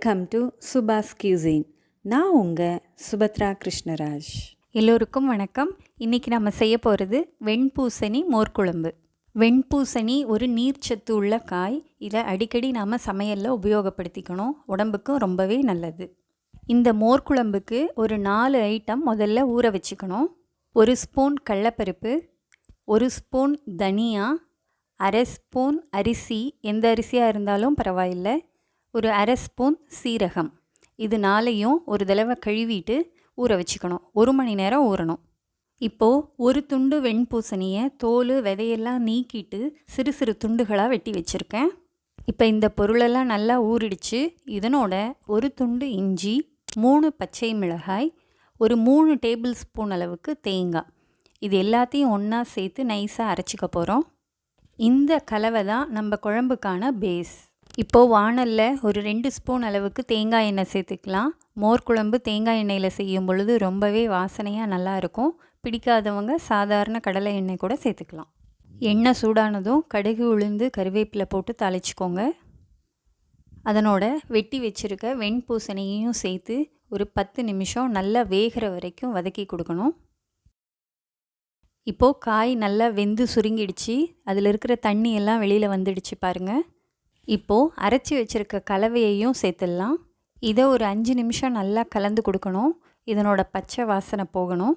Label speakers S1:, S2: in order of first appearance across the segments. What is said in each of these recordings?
S1: Welcome to Subha's cuisine. நான் உங்கள் சுபத்ரா கிருஷ்ணராஜ்.
S2: எல்லோருக்கும் வணக்கம். இன்றைக்கி நம்ம செய்ய போகிறது வெண்பூசணி மோர்க்குழம்பு. வெண்பூசணி ஒரு நீர்ச்சத்து உள்ள காய். இதை அடிக்கடி நாம் சமையலில் உபயோகப்படுத்திக்கணும். உடம்புக்கும் ரொம்பவே நல்லது. இந்த மோர்க்குழம்புக்கு ஒரு 4 ஐட்டம் முதல்ல ஊற வச்சுக்கணும். 1 ஸ்பூன் கடலப்பருப்பு, 1 ஸ்பூன் தனியா, 1/2 ஸ்பூன் அரிசி, எந்த அரிசியாக இருந்தாலும் பரவாயில்லை, ஒரு 1/2 ஸ்பூன் சீரகம். இது 4ஐயும் ஒரு தடவை கழுவிட்டு ஊற வச்சுக்கணும். 1 மணி நேரம் ஊறணும். இப்போது ஒரு துண்டு வெண்பூசணியை தோல் விதையெல்லாம் நீக்கிட்டு சிறு சிறு துண்டுகளாக வெட்டி வச்சுருக்கேன். இப்போ இந்த பொருளெல்லாம் நல்லா ஊறிடுச்சு. இதனோட ஒரு துண்டு இஞ்சி, 3 பச்சை மிளகாய், ஒரு 3 டேபிள் ஸ்பூன் அளவுக்கு தேங்காய், இது எல்லாத்தையும் ஒன்றா சேர்த்து நைஸாக அரைச்சிக்க போகிறோம். இந்த கலவை தான் நம்ம குழம்புக்கான பேஸ். இப்போது வாணலில் ஒரு 2 ஸ்பூன் அளவுக்கு தேங்காய் எண்ணெய் சேர்த்துக்கலாம். மோர் குழம்பு தேங்காய் எண்ணெயில் செய்யும் பொழுது ரொம்பவே வாசனையாக நல்லாயிருக்கும். பிடிக்காதவங்க சாதாரண கடலை எண்ணெய் கூட சேர்த்துக்கலாம். எண்ணெய் சூடானதும் கடுகு, உளுந்து, கருவேப்பிலை போட்டு தாளிச்சிக்கோங்க. அதனோட வெட்டி வச்சுருக்க வெண்பூசணியையும் சேர்த்து ஒரு 10 நிமிஷம் நல்லா வேகிற வரைக்கும் வதக்கி கொடுக்கணும். இப்போது காய் நல்லா வெந்து சுருங்கிடுச்சு. அதில் இருக்கிற தண்ணி எல்லாம் வெளியில் வந்துடுச்சு பாருங்கள். இப்போது அரைச்சி வச்சுருக்க கலவையையும் சேர்த்துடலாம். இதை ஒரு 5 நிமிஷம் நல்லா கலந்து கொடுக்கணும். இதனோட பச்சை வாசனை போகணும்.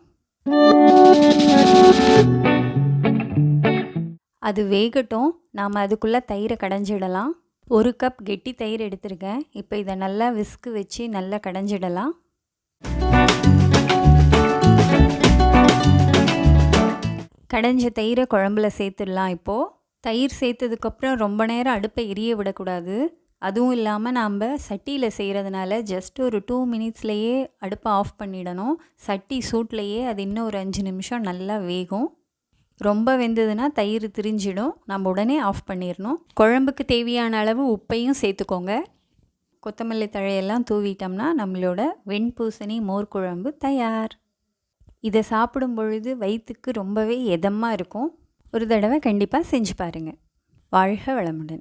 S2: அது வேகட்டும். நாம் அதுக்குள்ளே தயிரை கடைஞ்சிடலாம். 1 கப் கெட்டி தயிர் எடுத்துருக்கேன். இப்போ இதை நல்லா விஸ்கு வச்சு நல்லா கடைஞ்சிடலாம். கடைஞ்ச தயிரை குழம்புல சேர்த்துடலாம். இப்போது தயிர் சேர்த்ததுக்கப்புறம் ரொம்ப நேரம் அடுப்பை எரிய விடக்கூடாது. அதுவும் இல்லாமல் நாம் சட்டியில் செய்கிறதுனால ஜஸ்ட் ஒரு 2 மினிட்ஸ்லேயே அடுப்பை ஆஃப் பண்ணிடணும். சட்டி சூட்லேயே அது இன்னும் ஒரு 5 நிமிஷம் நல்லா வேகும். ரொம்ப வெந்ததுன்னா தயிர் திரிஞ்சிடும். நம்ம உடனே ஆஃப் பண்ணிடணும். குழம்புக்கு தேவையான அளவு உப்பையும் சேர்த்துக்கோங்க. கொத்தமல்லி தழையெல்லாம் தூவிட்டோம்னா நம்மளோட வெண்பூசணி மோர் குழம்பு தயார். இதை சாப்பிடும் பொழுது வயிற்றுக்கு ரொம்பவே எதமாக இருக்கும். ஒரு தடவை கண்டிப்பாக செஞ்சு பாருங்கள். வாழ்க வளமுடன்.